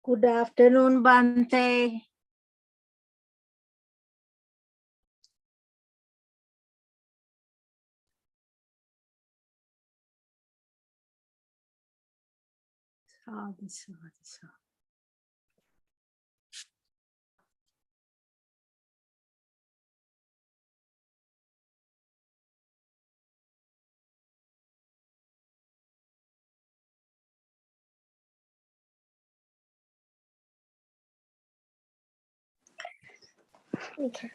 Good afternoon, Bhante. Sadhu, sadhu, sadhu. Okay.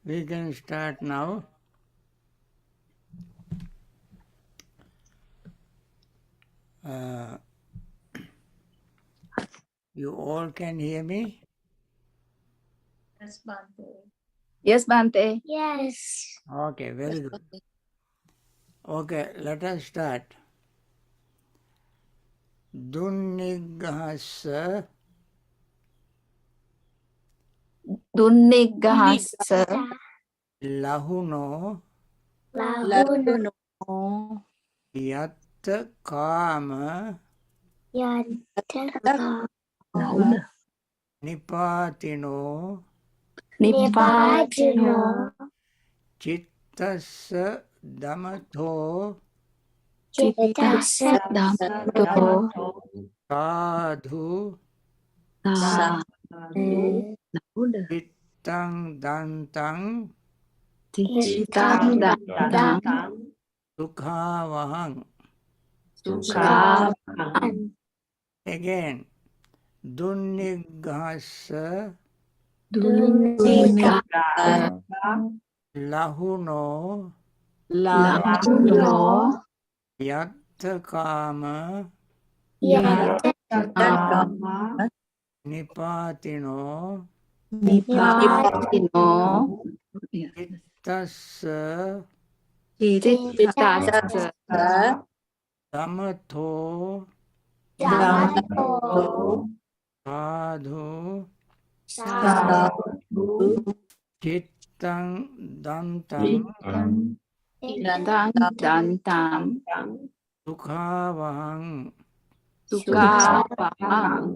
We can start now. You all can hear me? Yes, Bhante. Yes, Bhante. Yes. Okay, very good. Okay, let us start. Dunnigahasa Dunnigahasa lahuno lahuno yatta kama nipatino nipatino chittassa damatho chittassa dhammato sadhu chittang dantang chittang dantang sukhavahang. sukhavahang. Again, dunnigahasa Dunnigahasa lahuno lahuno yatta kama yattama nipatino nipatino chittassa chittassa damatho dhammato sadhu sadhu chittang dantang chittang dantang sukhavahang. sukhavahang.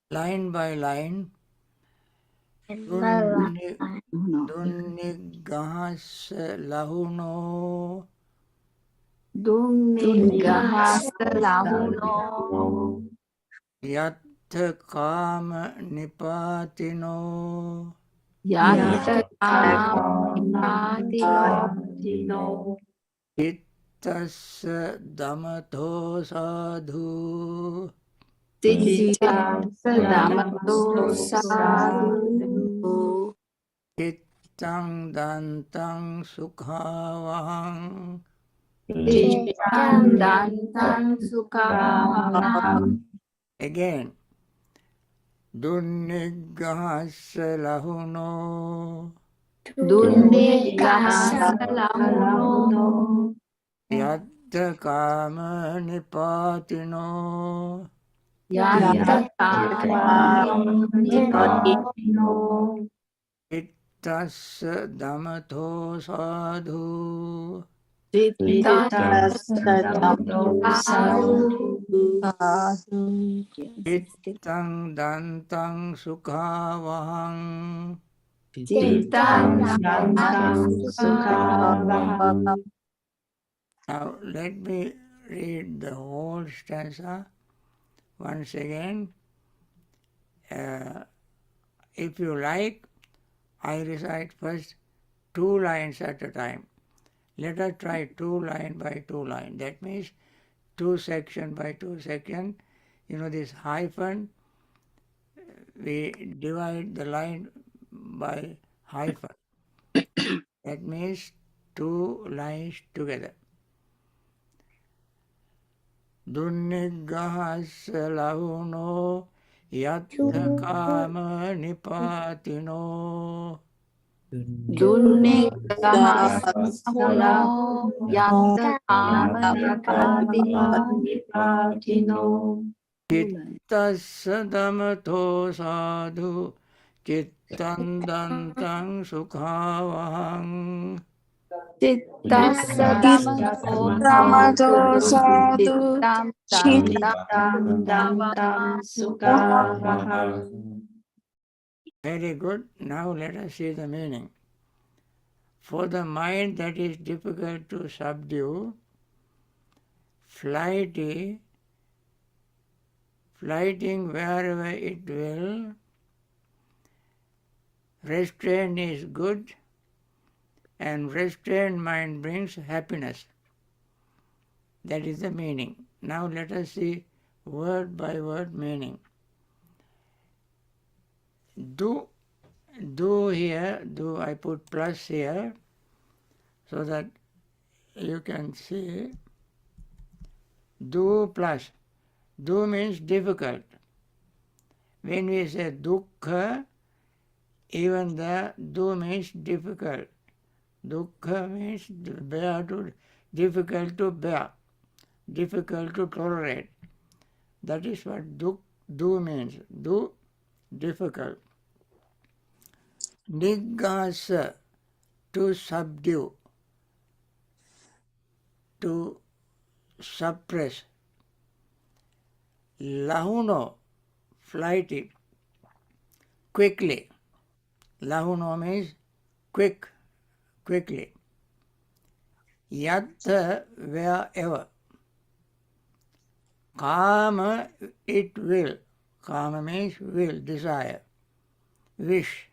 Line by line. No. Dunnigahasa lahuno Dunnigahasa lahuno yatta kama nipatino yattama nipatino chittassa damatho sadhu chittassa dhammato sadhu chittang dantang sukhavahang. chittang dantang sukhavahang. Again, dunnigahasa lahuno Dunnigahasa lahuno yatta kama nipatino. Yatakamnipatino. Ittasya damatho sadhu. Ittang dantang sukhavahang. Now let me read the whole stanza once again. If you like, I recite first 2 lines at a time. Let us try 2 line by 2 line. That means 2 section by 2 section. You know this hyphen, we divide the line by hyphen. That means 2 lines together. Dunnigahasya lahuno yattha kama nipatino. Chittasya damatho sadhu chittam dantang sukhavahang. Very good. Now let us see the meaning. For the mind that is difficult to subdue, flighting wherever it will, restraint is good, and restrained mind brings happiness. That is the meaning. Now let us see word by word meaning. Do here, I put plus here so that you can see. Do plus. Do means difficult. When we say dukkha, even the do means difficult. Dukkha means difficult to bear, difficult to tolerate. That is what do means. Do, difficult. Niggasa, to subdue, to suppress. Lahuno, flighty, quickly. Lahuno means quickly. Yattha, wherever. Kama, it will. Kama means will, desire, wish.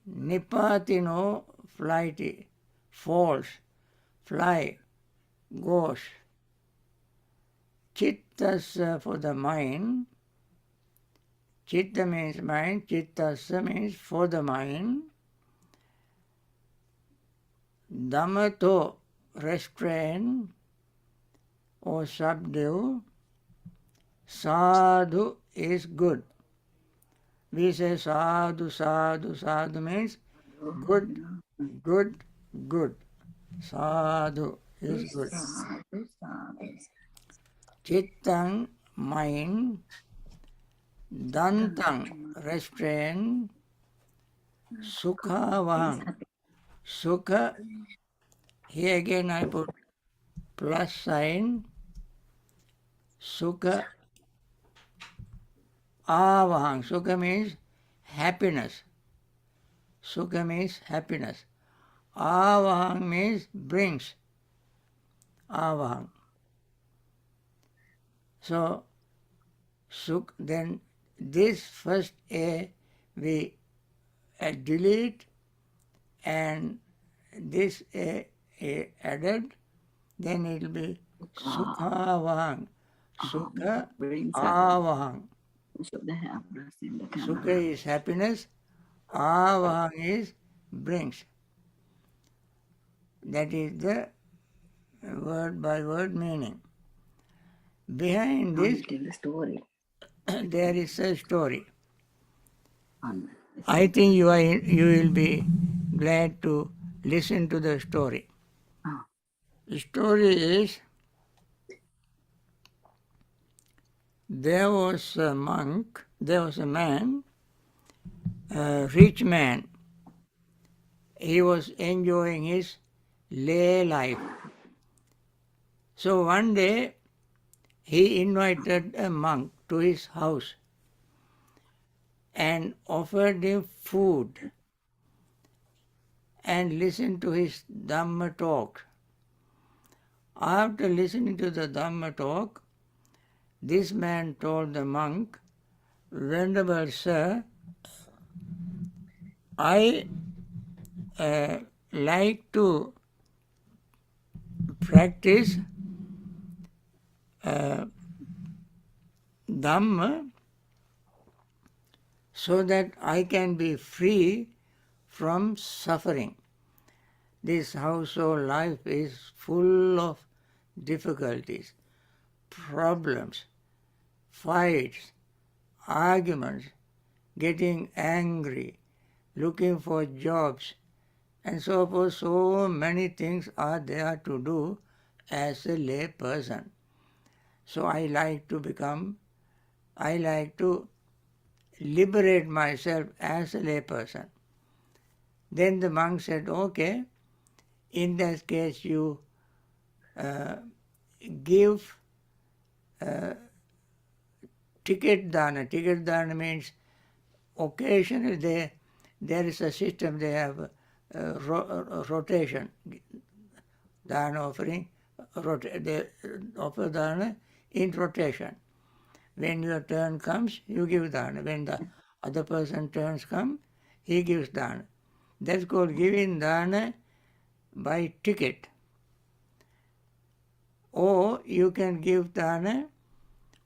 Nipatino, flighty, falls, fly, goes. Chittasya, for the mind. Chitta means mind, chittasya means for the mind. Dhammato, restrain or subdue. Sadhu is good. We say sadhu, sadhu, sadhu means good, good, good. Sadhu is good. Chittang, mind. Dantang, restrain. Sukhavang, sukha. Here again I put plus sign. Sukha avahang. Sukha means happiness. Sukha means happiness. Avahang means brings. Avahang. So, then this first A we delete and this A added, then it will be sukhavahang. Sukha avahang. Sukha is happiness, avahang is brings. That is the word by word meaning. Behind this, there is a story. I think you will be glad to listen to the story. The story is, there was a man, a rich man. He was enjoying his lay life. So one day he invited a monk to his house and offered him food and listened to his Dhamma talk. After listening to the Dhamma talk, this man told the monk, "Venerable sir, I like to practice Dhamma so that I can be free from suffering. This household life is full of difficulties, problems, fights, arguments, getting angry, looking for jobs, and so forth. So many things are there to do as a lay person. So I like to liberate myself as a lay person." Then the monk said, "Okay, in that case you give ticket dana." Ticket dana means occasionally there is a system, they have rotation, dana offering, they offer dana in rotation. When your turn comes, you give dana. When the other person turns come, he gives dana. That's called giving dana by ticket. Or you can give dana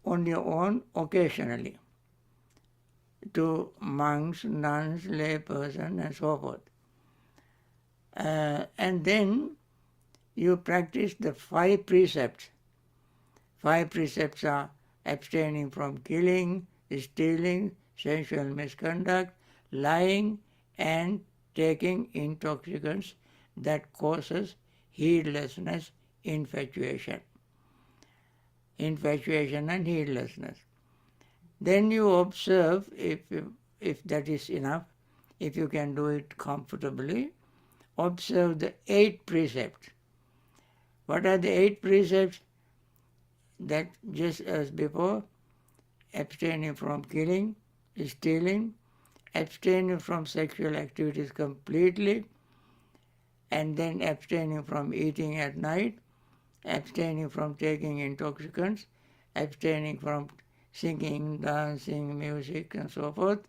on your own occasionally to monks, nuns, lay person, and so forth. And then you practice the 5 precepts. 5 precepts are abstaining from killing, stealing, sensual misconduct, lying, and taking intoxicants that causes heedlessness, infatuation and heedlessness. Then you observe, if that is enough, if you can do it comfortably, observe the 8 precepts. What are the 8 precepts? That just as before, abstaining from killing, stealing, abstaining from sexual activities completely, and then abstaining from eating at night, abstaining from taking intoxicants, abstaining from singing, dancing, music, and so forth,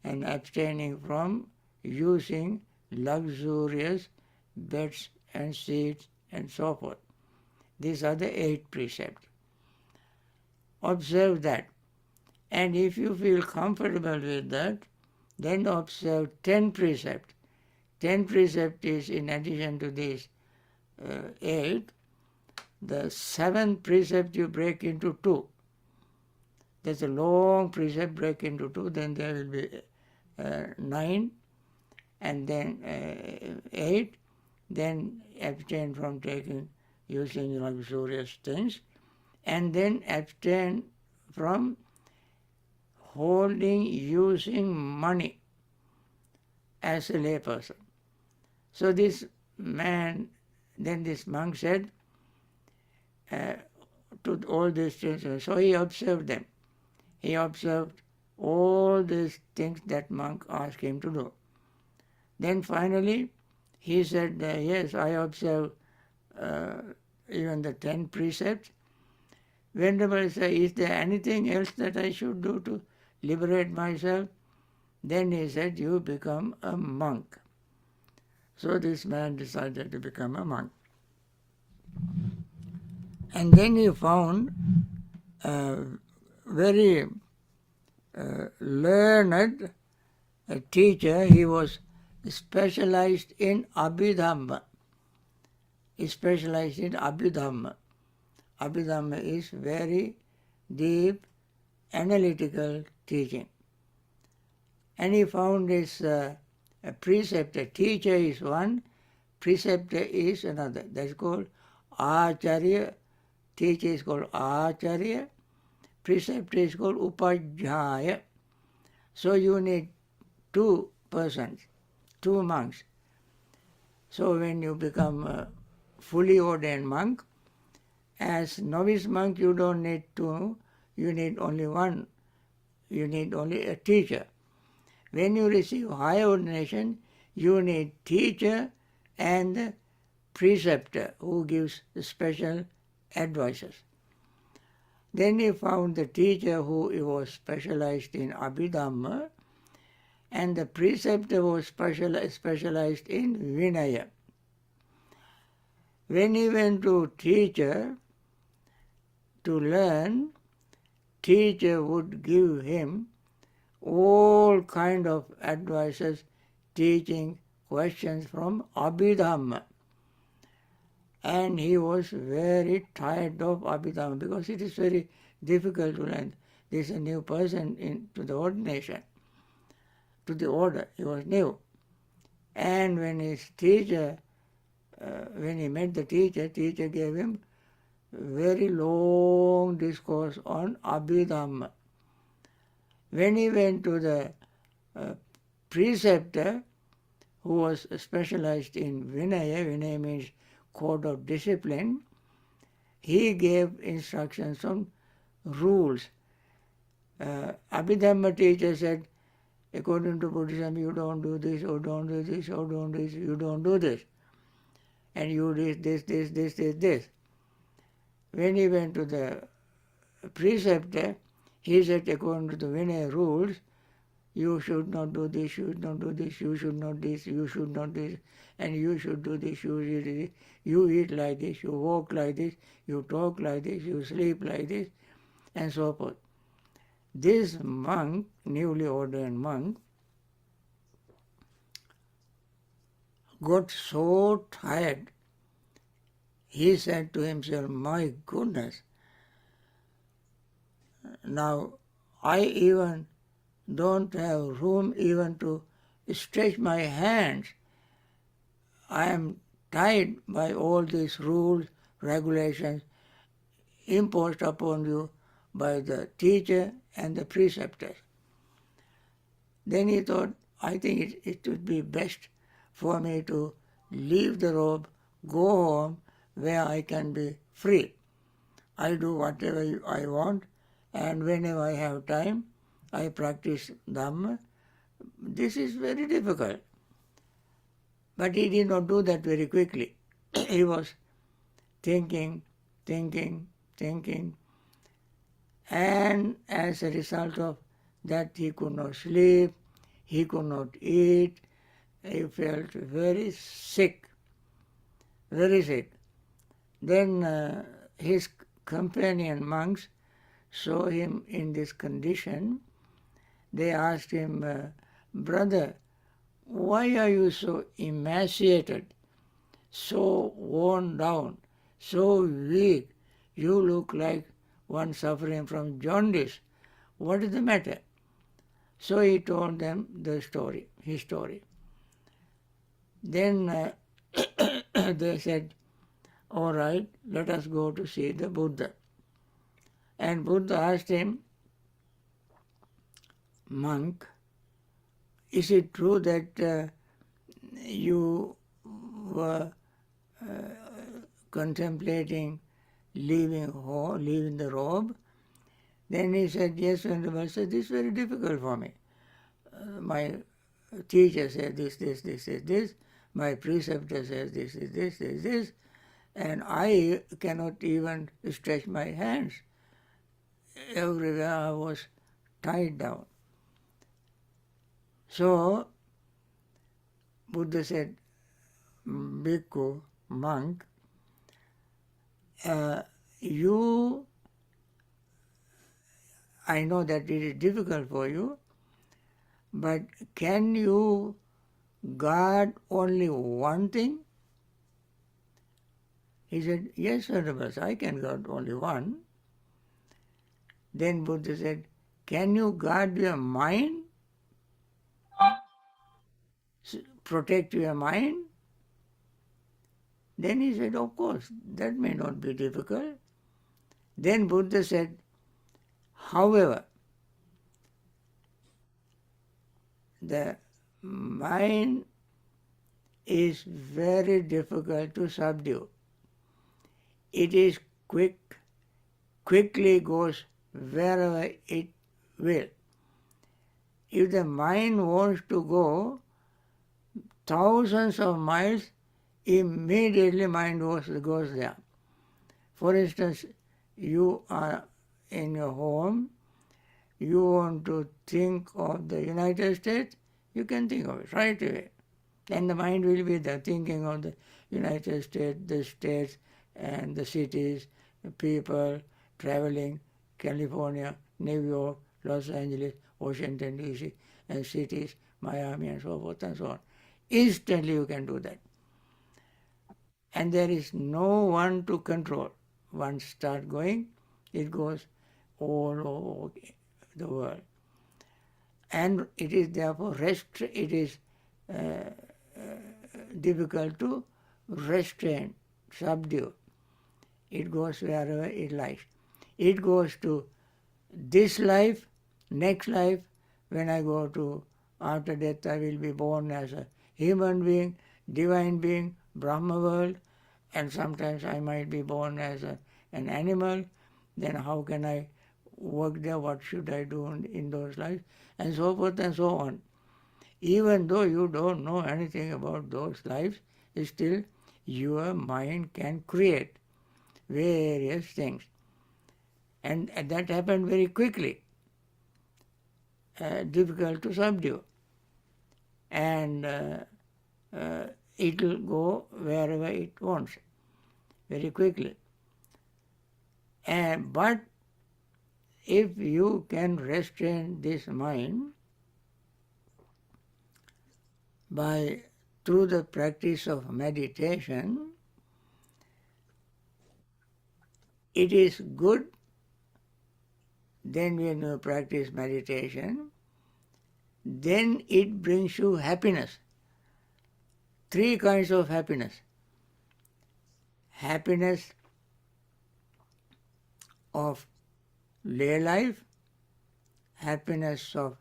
and abstaining from using luxurious beds and seats and so forth. These are the 8 precepts. Observe that. And if you feel comfortable with that, then observe 10 precepts. 10 precepts is in addition to these 8. The 7th precept you break into 2. There's a long precept, break into 2, then there will be 9, and then 8, then abstain from using luxurious things, and then abstain from using money as a layperson. So this monk said to all these things, so he observed them. He observed all these things that monk asked him to do. Then finally he said, yes, I observe even the 10 precepts. Venerable sir, is there anything else that I should do to liberate myself? Then he said, you become a monk. So this man decided to become a monk. And then he found a very learned teacher. He was specialized in Abhidhamma. He specialized in Abhidhamma. Abhidhamma is very deep, analytical teaching. And he found this precept, a teacher is one, preceptor is another. That's called Acharya. Teacher is called Acharya. Preceptor is called Upajjhaya. So you need two persons, two monks. So when you become a fully ordained monk, as novice monk you don't need two, you need only one. You need only a teacher. When you receive high ordination, you need teacher and preceptor who gives special advices. Then he found the teacher who was specialized in Abhidhamma, and the preceptor was specialized in Vinaya. When he went to teacher to learn, teacher would give him all kind of advices, teaching questions from Abhidhamma. And he was very tired of Abhidhamma because it is very difficult to learn. This is a new person into the ordination, to the order. He was new. And when his teacher, when he met the teacher gave him very long discourse on Abhidhamma. When he went to the preceptor, who was specialized in Vinaya, Vinaya means code of discipline, he gave instructions on rules. Abhidhamma teacher said, according to Buddhism, you don't do this, or don't do this, or don't do this, you don't do this. And you do this. When he went to the preceptor, he said, according to the Vinaya rules, you should not do this, you should not do this, you should not this, you should not this, and you should do this, you should do this. You eat like this, you walk like this, you talk like this, you sleep like this, and so forth. This monk, newly ordained monk, got so tired, he said to himself, my goodness, now I even don't have room even to stretch my hands. I am tied by all these rules, regulations imposed upon you by the teacher and the preceptors. Then he thought, I think it would be best for me to leave the robe, go home where I can be free. I do whatever I want, and whenever I have time, I practice Dhamma. This is very difficult. But he did not do that very quickly. He was thinking, and as a result of that he could not sleep, he could not eat, he felt very sick, very sick. Then his companion monks saw him in this condition. They asked him, brother, why are you so emaciated, so worn down, so weak? You look like one suffering from jaundice. What is the matter? So he told them the story, his story. Then they said, all right, let us go to see the Buddha. And Buddha asked him, monk, is it true that you were contemplating leaving the robe? Then he said, yes, Venerable. I said, this is very difficult for me. My teacher said this. My preceptor says this, and I cannot even stretch my hands. Everywhere I was tied down. So Buddha said, bhikkhu, monk, I know that it is difficult for you, but can you guard only one thing? He said, yes, Venerable, I can guard only one. Then Buddha said, can you guard your mind? Protect your mind? Then he said, of course, that may not be difficult. Then Buddha said, however, the mind is very difficult to subdue. It is quickly goes wherever it will. If the mind wants to go thousands of miles, immediately mind goes there. For instance, you are in your home, you want to think of the United States, you can think of it right away. And the mind will be there thinking of the United States and the cities, the people, traveling, California, New York, Los Angeles, Washington DC, and cities, Miami and so forth and so on. Instantly you can do that. And there is no one to control. Once start going, it goes all over the world. And it is therefore it is difficult to restrain, subdue. It goes wherever it likes. It goes to this life, next life, when I go to after death I will be born as a human being, divine being, Brahma world, and sometimes I might be born as an animal. Then how can I work there? What should I do in those lives? And so forth and so on. Even though you don't know anything about those lives, still your mind can create various things. And that happened very quickly, difficult to subdue. And it will go wherever it wants, very quickly. But if you can restrain this mind through the practice of meditation, it is good. Then when you practice meditation, then it brings you happiness. 3 kinds of happiness. Happiness of lay life, happiness of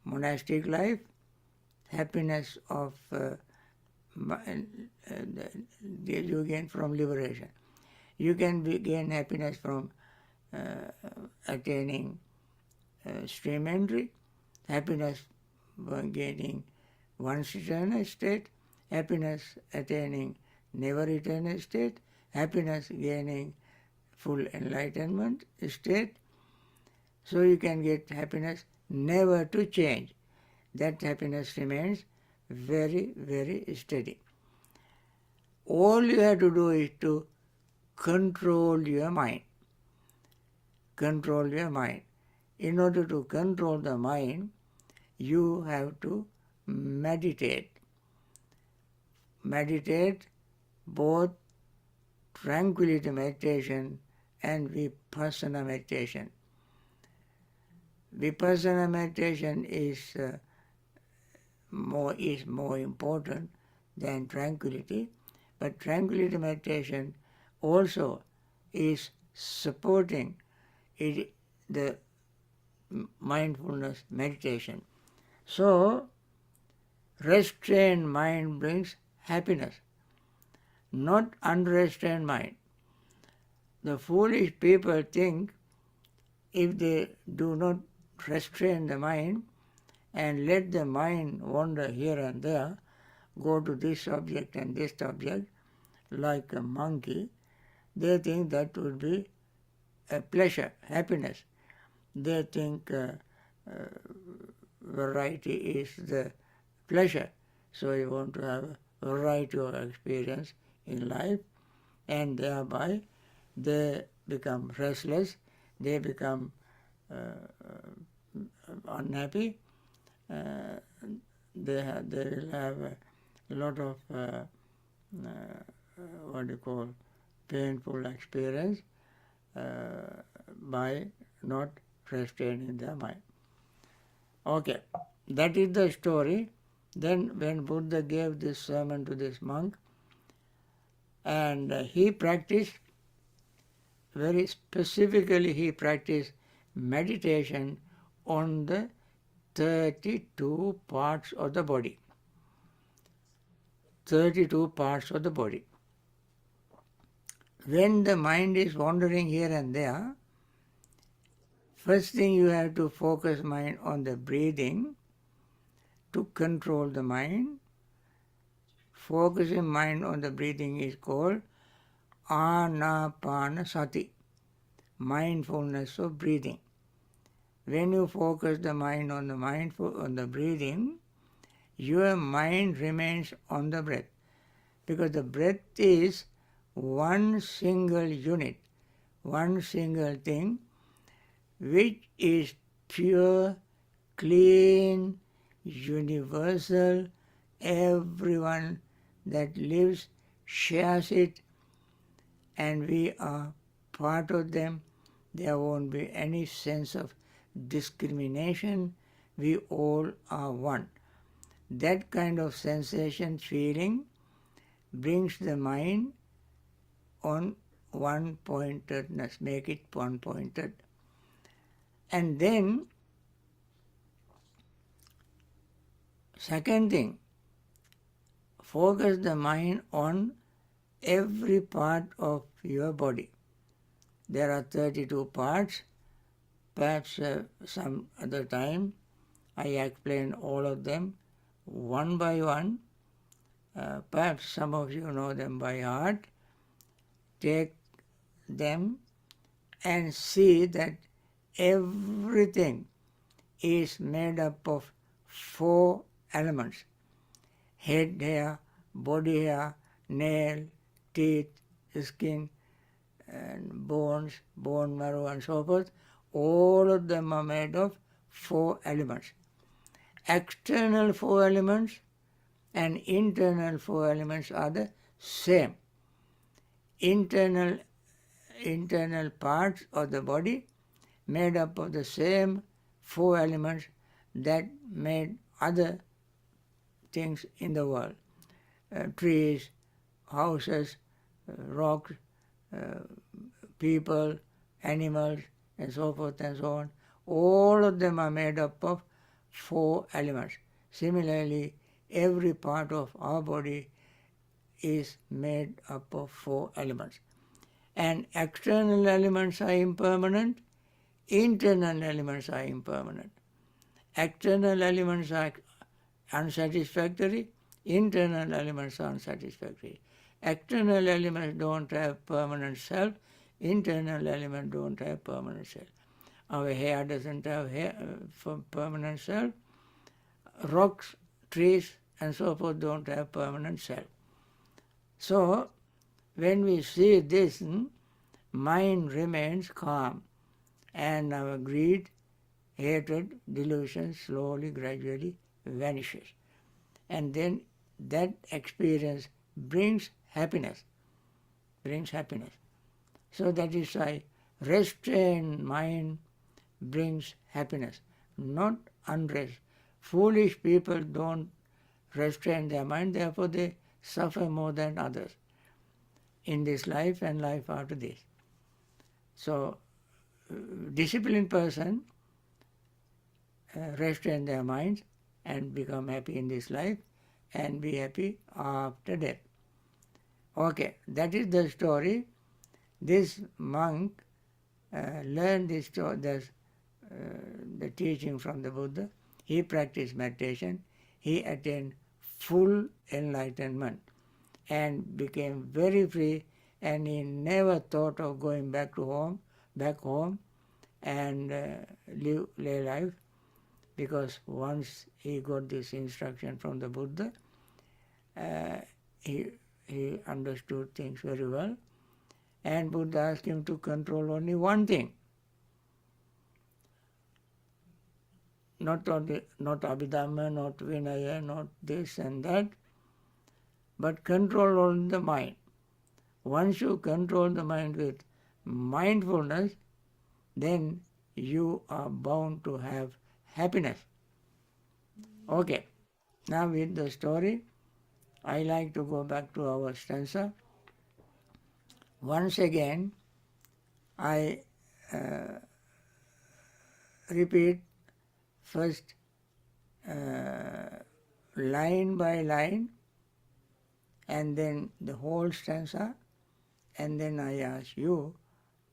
monastic life, happiness of you gain from liberation. You can gain happiness from attaining stream entry, happiness by gaining one's eternal state, happiness attaining never eternal state, happiness gaining full enlightenment state. So you can get happiness never to change. That happiness remains very, very steady. All you have to do is to control your mind. Control your mind. In order to control the mind, you have to meditate. Meditate both tranquility meditation and vipassana meditation. Vipassana meditation is more important than tranquility, but tranquility meditation also is supporting the mindfulness meditation. So, restrained mind brings happiness, not unrestrained mind. The foolish people think if they do not restrain the mind and let the mind wander here and there, go to this object and this object, like a monkey, they think that would be a pleasure, happiness. They think variety is the pleasure. So you want to have a variety of experience in life, and thereby they become restless, they become unhappy, they will have a lot of painful experience by not restraining their mind. Okay, that is the story. Then when Buddha gave this sermon to this monk, And he practiced, very specifically he practiced meditation on the 32 parts of the body. 32 parts of the body. When the mind is wandering here and there, first thing you have to focus mind on the breathing to control the mind. Focusing mind on the breathing is called anapanasati, mindfulness of breathing. When you focus the mind on the breathing, your mind remains on the breath, because the breath is one single unit, one single thing, which is pure, clean, universal. Everyone that lives shares it, and we are part of them. There won't be any sense of discrimination. We all are one. That kind of sensation, feeling, brings the mind on one-pointedness, make it one-pointed. And then, second thing, focus the mind on every part of your body. There are 32 parts. Perhaps some other time I explain all of them one by one. Perhaps some of you know them by heart. Take them and see that everything is made up of 4 elements: head hair, body hair, nail, teeth, skin, and bones, bone marrow, and so forth. All of them are made of 4 elements. External 4 elements and internal 4 elements are the same. Internal parts of the body made up of the same 4 elements that made other things in the world. Trees, houses, rocks, people, animals, and so forth and so on. All of them are made up of 4 elements. Similarly, every part of our body is made up of 4 elements. And external elements are impermanent, internal elements are impermanent. External elements are unsatisfactory, internal elements are unsatisfactory. External elements don't have permanent self, internal elements don't have permanent self. Our hair doesn't have permanent self. Rocks, trees, and so forth don't have permanent self. So, when we see this, mind remains calm, and our greed, hatred, delusion slowly, gradually vanishes. And then that experience brings happiness. So that is why restrained mind brings happiness, not unrest. Foolish people don't restrain their mind, therefore they suffer more than others in this life and life after this. So, disciplined person restrain their minds and become happy in this life and be happy after death. Okay, that is the story. This monk learned the teaching from the Buddha. He practiced meditation. He attained full enlightenment and became very free, and he never thought of going back home and live life, because once he got this instruction from the Buddha, he understood things very well, and Buddha asked him to control only one thing. Not Abhidhamma, not Vinaya, not this and that, but control only the mind. Once you control the mind with mindfulness, then you are bound to have happiness. Okay, now with the story, I like to go back to our stanza. Once again, I repeat first line by line and then the whole stanza, and then I ask you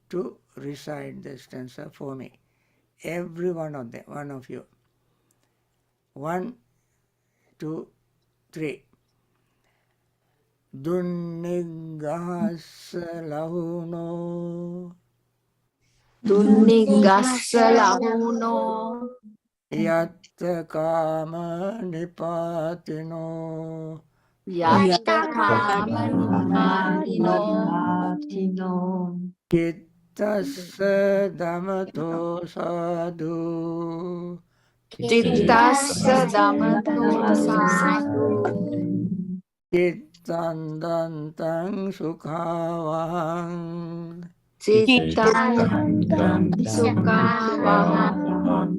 to recite the stanza for me. Every one of them, one of you. 1, 2, 3. Dunnigahassa lahuno Dunnigassa lahuno yatta kama nipatino yatta kama nipatino chittassa damato sadhu cittassa damato sadhu chittandantang sukhavang. cittang sukhavaham.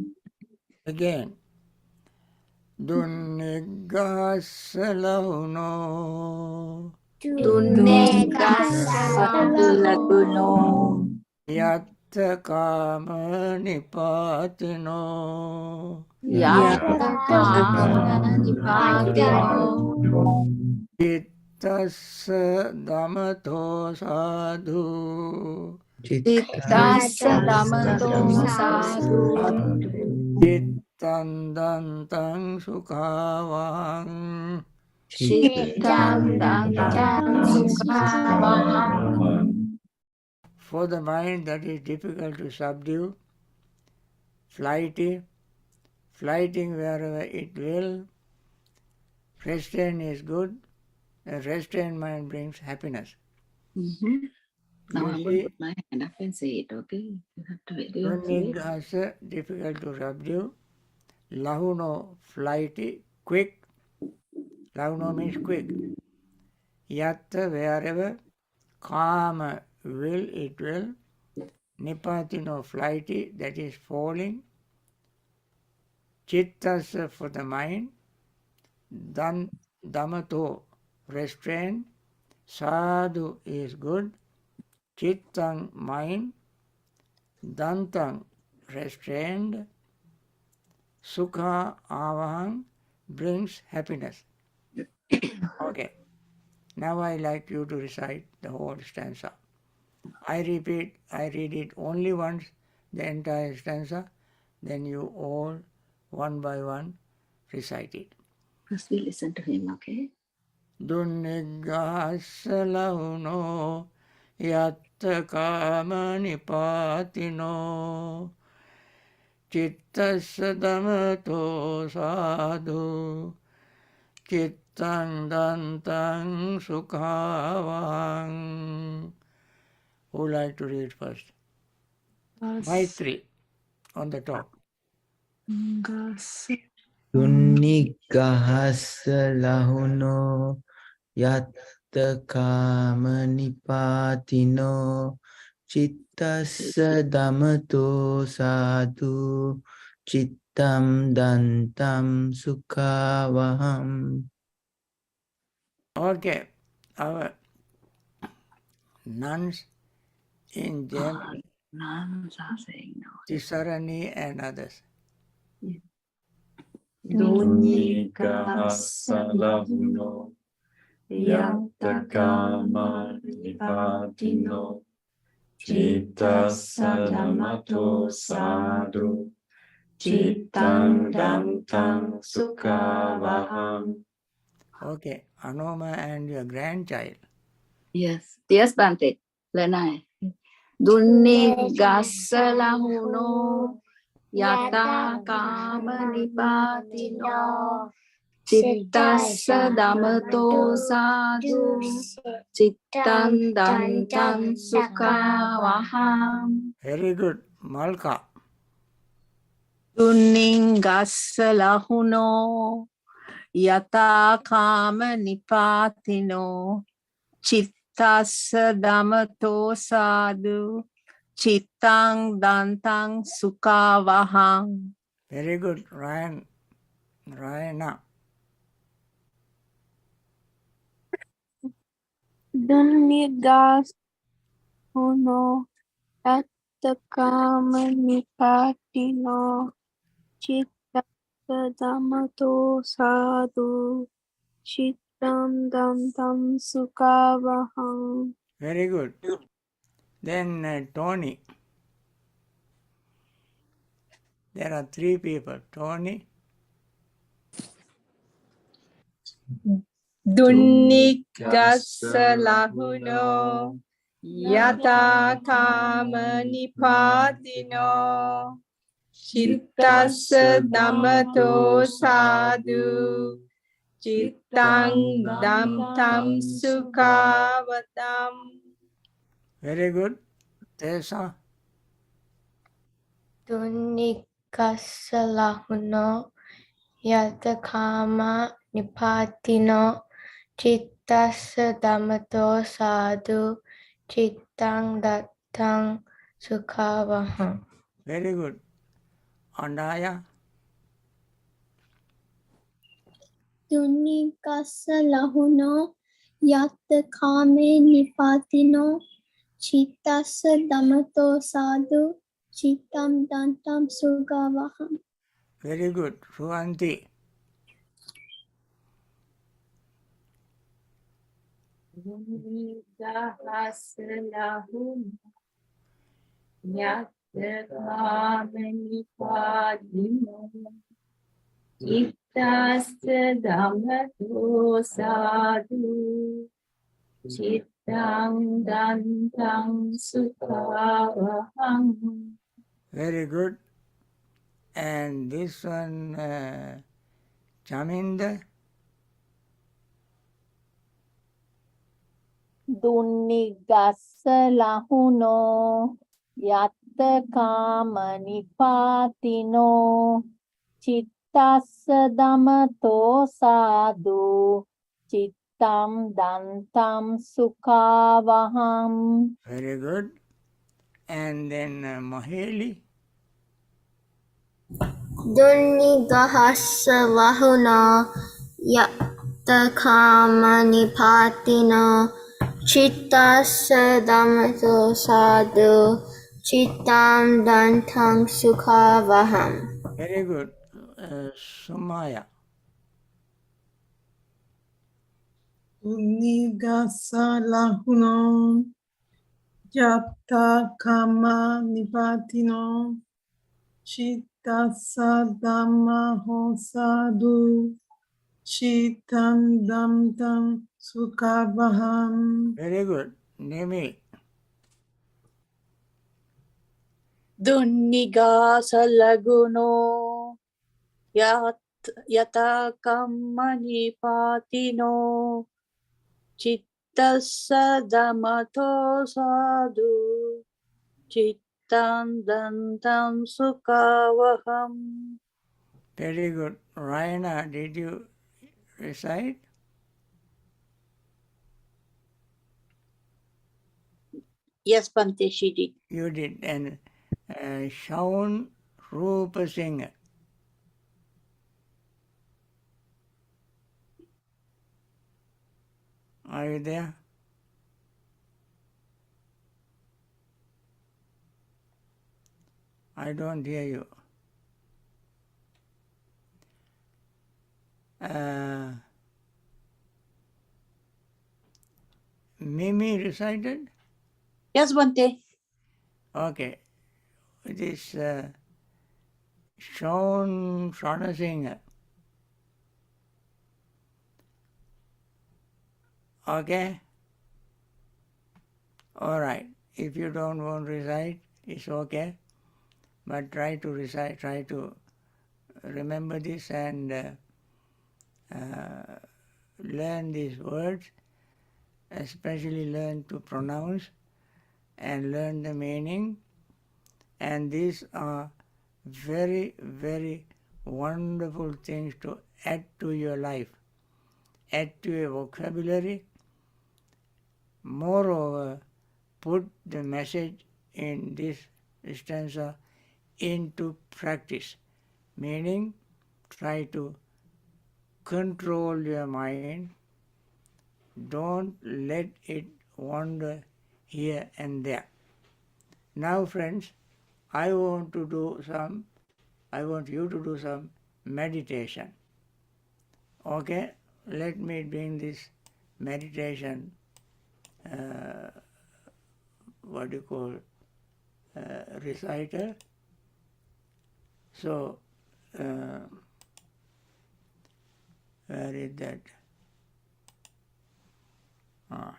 Again. Dunnigahassa lahuno Dunnigassa lahuno yatta kama nipatino yatta kama nipatino chittassa damato sadhu cittassa damato sadhu chittandantang sukhavang. cittang dantang sukhavaham. For the mind that is difficult to subdue, flighting wherever it will, restraint is good. A restrained mind brings happiness. Now I will Usually, put my hand up and say it, okay? You have to wait. Dunnigahassa, difficult to subdue. Lahuno, flighty, quick. Lahuno means quick. Yatta, wherever. Kama, will, it will. Nipatino, flighty, that is falling. Chittasa, for the mind. Damato, restraint. Sadhu is good. Chittang, mind. Dantang, restrained. Sukha, avahang, brings happiness. Okay. Now I like you to recite the whole stanza. I read it only once, the entire stanza, then you all, one by one, recite it. First we listen to him, okay? Dunnigahassa lahuno yatta kama nipatino chittassa damato sadhu chittang dantang sukhavang. Who would like to read first? Maitri on the top. Dunnigahassa lahuno yatta kama nipatino chittassa damato sadhu chittam dantam sukhavaham. Okay, our nuns in Germany, Nuns are saying no. Tisarani and others. Dunnigahassa lahuno yatta kama nipatino chittassa dhammato sadhu chittang dantang sukhavaham. Okay, Anoma and your grandchild. Yes. Yes, Bhante. Lenai. Dunnigahassa lahuno yatta kama nipatino cittassa dhammato sadhu cittam dantam sukhavaham. Very good, Malka. Dunnigahassa lahuno yata kama nipatino chittassa dhammato sadhu chittang dantang sukhavaham. Very good, Rayana. Dunnigahassa lahuno yatakama nipatino chitta damato sadhu chittam dam tam sukavaham. Very good. Then Tony. There are three people. Tony, Dunnikassa lahuno yata kama nipatino chittassa damato sadhu chittang dam tam sukavatam. very good. Tessa, Tunnikassa lahuno yatakama nipatino chittassa damato sadhu chittang dattang sukhavaham. very good. Andaya, Tunnikassa lahuno yatakame nipatino chittassa damato sadhu chittam dantam sugavaham. very good. Suhanti, Dunnikassa lahuno yatakama nipatino chittassa damato sadhu chittang dantang sukhavaham. very good. And this one, Chaminda, Dunnikassa lahuno yatakama nipatino chittassa damato sadhu chittam dantam sukhavaham. very good. And then Maheli, Dunnikassa lahuno yatakama nipatino chittassa damato sadhu chittam dantam sukhavaham. very good. Sumaya, Unigasa lahuno yapta kama nipatino chittasa dhamma sadhu chittam damtam sukavaham. very good. Nemi, Dunnikassa lahuno yatakama nipatino chittassa damato sadhu chittam dantam sukhavaham. very good. Raina, did you recite? Yes, Bhante, she did. You did. And Shaun Rupa Singh. Are you there? I don't hear you. Mimi recited? Yes, Bhante. Okay. It is Shaun Singh. Okay? All right. If you don't want to recite, it's okay. But try to recite, try to remember this and learn these words, especially learn to pronounce and learn the meaning. And these are very, very wonderful things to add to your life, add to your vocabulary. Moreover, put the message in this stanza into practice, meaning try to control your mind. Don't let it wander here and there. Now friends, I want you to do some meditation. Okay, let me bring this meditation, recital. So, where is that?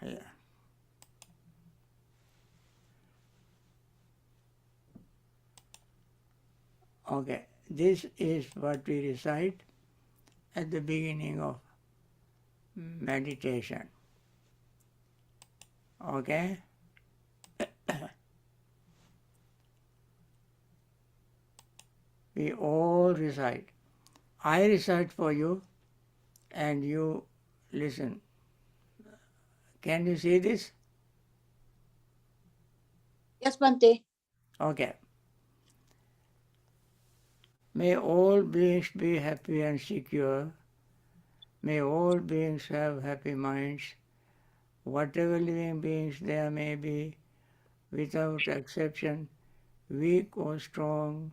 Here. Okay, this is what we recite at the beginning of meditation. Okay? We all recite. I recite for you and you listen. Can you see this? Yes, Bhante. Okay. May all beings be happy and secure. May all beings have happy minds. Whatever living beings there may be, without exception, weak or strong,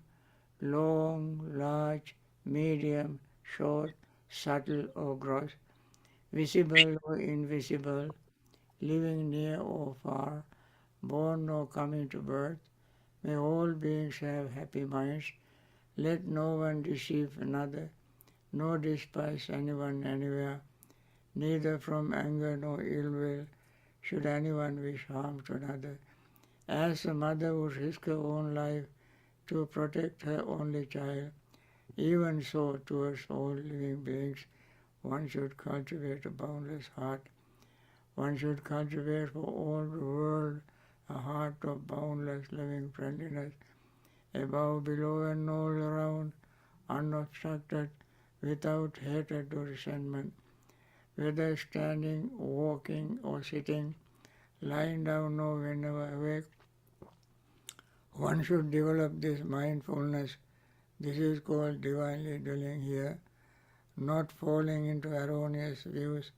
long, large, medium, short, subtle or gross, visible or invisible, living near or far, born or coming to birth, may all beings have happy minds. Let no one deceive another, nor despise anyone anywhere, neither from anger nor ill will should anyone wish harm to another. As a mother would risk her own life to protect her only child, even so towards all living beings one should cultivate a boundless heart. One should cultivate for all the world a heart of boundless loving friendliness, above, below and all around, unobstructed, without hatred or resentment. Whether standing, walking or sitting, lying down or whenever awake, one should develop this mindfulness. This is called divinely dwelling here, not falling into erroneous views,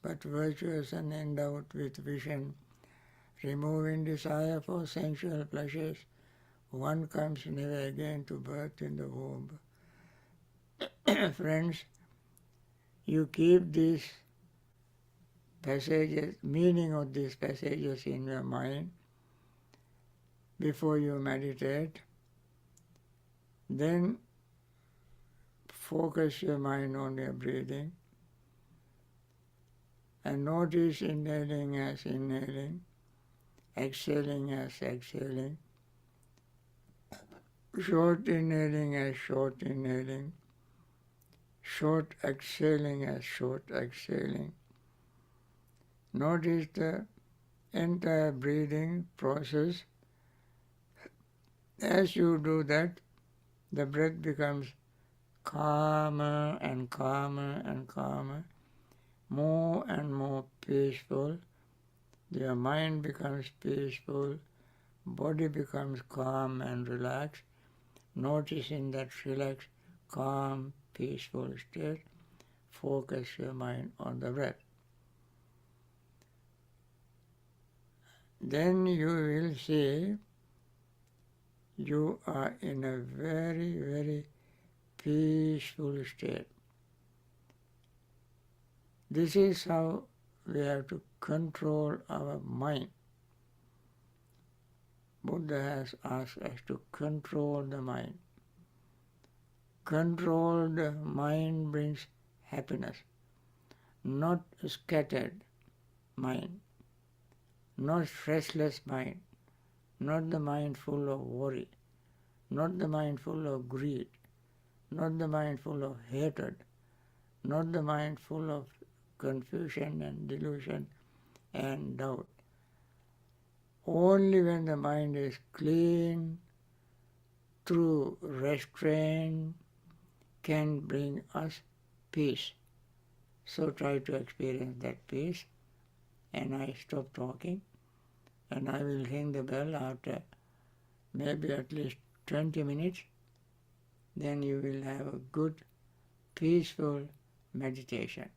but virtuous and endowed with vision. Removing desire for sensual pleasures, one comes never again to birth in the womb. Friends, you keep these passages, meaning of these passages in your mind before you meditate. Then focus your mind on your breathing and notice inhaling as inhaling, exhaling as exhaling, short inhaling as short inhaling, short exhaling as short exhaling. Notice the entire breathing process. As you do that, the breath becomes calmer and calmer and calmer, more and more peaceful. Your mind becomes peaceful, body becomes calm and relaxed. Notice in that relaxed, calm, peaceful state, focus your mind on the breath. Then you will see you are in a very, very peaceful state. This is how we have to control our mind. Buddha has asked us to control the mind. Controlled mind brings happiness, not a scattered mind, not restless mind, not the mind full of worry, not the mind full of greed, not the mind full of hatred, not the mind full of confusion and delusion and doubt. Only when the mind is clean, true restraint can bring us peace. So try to experience that peace. And I stop talking and I will ring the bell after maybe at least 20 minutes. Then you will have a good, peaceful meditation.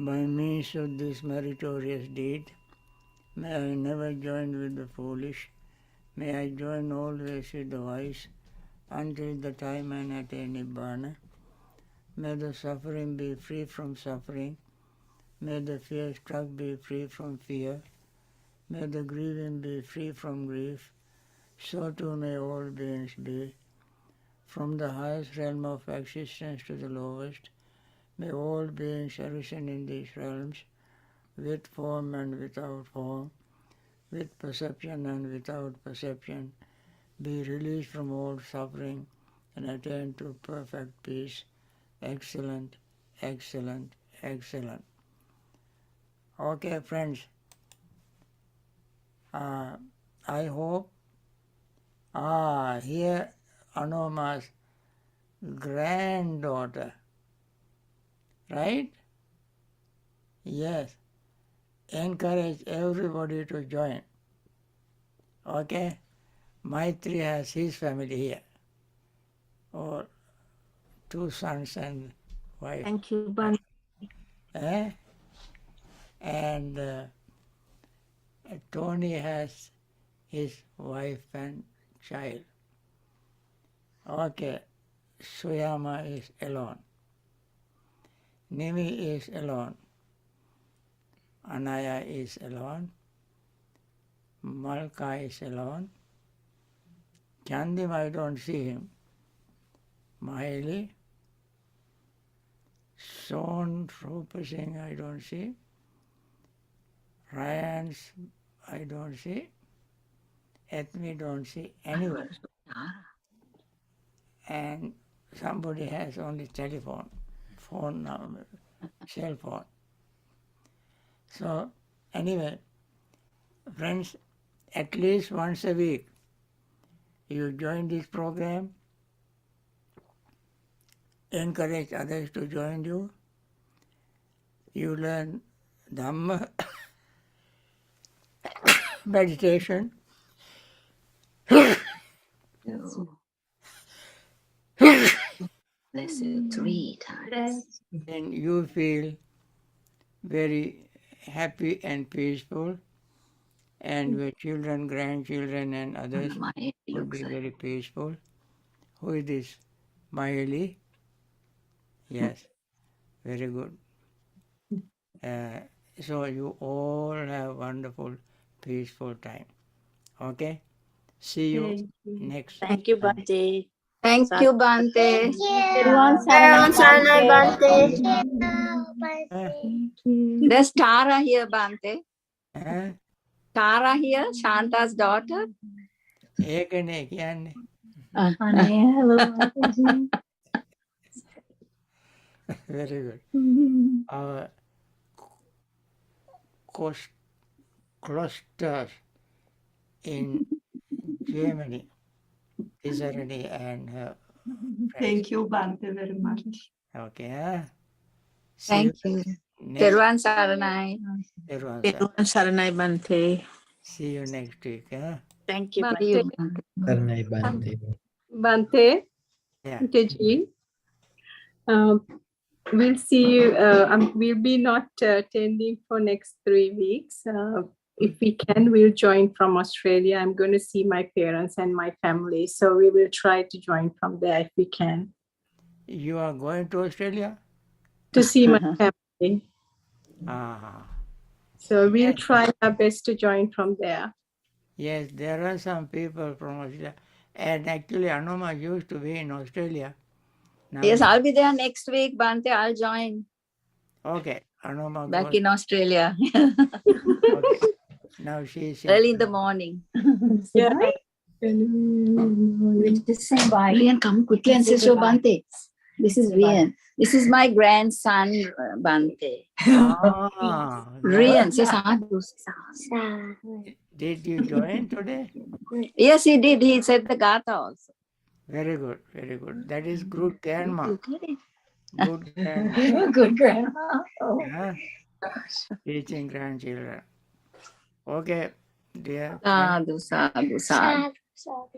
by means of this meritorious deed, may I never join with the foolish, may I join always with the wise, until the time I attain Nibbana. May the suffering be free from suffering, may the fear struck be free from fear, may the grieving be free from grief, so too may all beings be. From the highest realm of existence to the lowest, may all beings arisen in these realms, with form and without form, with perception and without perception, be released from all suffering and attain to perfect peace. Excellent, excellent, excellent. Okay, friends. I hope here Anuma's granddaughter, right? Yes. Encourage everybody to join. Okay? Maitri has his family here. Or 2 sons and wife. Thank you, Bhante. And Tony has his wife and child. Okay, Suyama is alone. Nimi is alone. Anaya is alone. Malka is alone. Chandim, I don't see him. Mahili. Son Rupa Singh, I don't see. Ryan's, I don't see. Ethmi, don't see anyone. And somebody has only telephone, phone number, cell phone. So anyway, friends, at least once a week, you join this program, encourage others to join you. You learn Dhamma, meditation. Bless you 3 times. And you feel very happy and peaceful, and your children, grandchildren and others will be very peaceful. Who is this? Mahili? Yes, very good. So you all have wonderful, peaceful time. Okay? See you next Thank you, time. Bhante. Thank you, Bhante. Everyone Saranai Bhante. There's Tara here, Bhante. Eh? Tara here, Shanta's daughter. Ekane kyanne. Hello. Very good. Our clusters in Germany, Isarani and her friends. Thank you, Bhante, very much. Okay. Thank you. Next, Terwan Saranai. everyone, Saranai Bhante. see you next week. Thank you, See Bhante. you, Bhante. Saranai Bhante. Bhante, Yeah. Teji, we'll see you. We'll be not attending for next 3 weeks. If we can, we'll join from Australia. I'm going to see my parents and my family. So we will try to join from there if we can. You are going to Australia? To see my family. Ah. So we'll Yes. try our best to join from there. Yes, there are some people from Australia. And actually, Anuma used to be in Australia. Now, Yes, I'll be there next week, Bhante. I'll join okay, Anuma back goes. in Australia. Okay. Now she is Early in the morning. Yeah. Rian, come quickly and say so, Bhante. This is Rian. This is my grandson, Bhante. Ah, Rian, say sadhu. did you join today? Yes, he did. He said the Gatha also. Very good, very good. That is good grandma. You get it? Good grandma. Good grandma. Yeah. Teaching grandchildren. Okay, dear. Sadhu, sadhu, sadhu.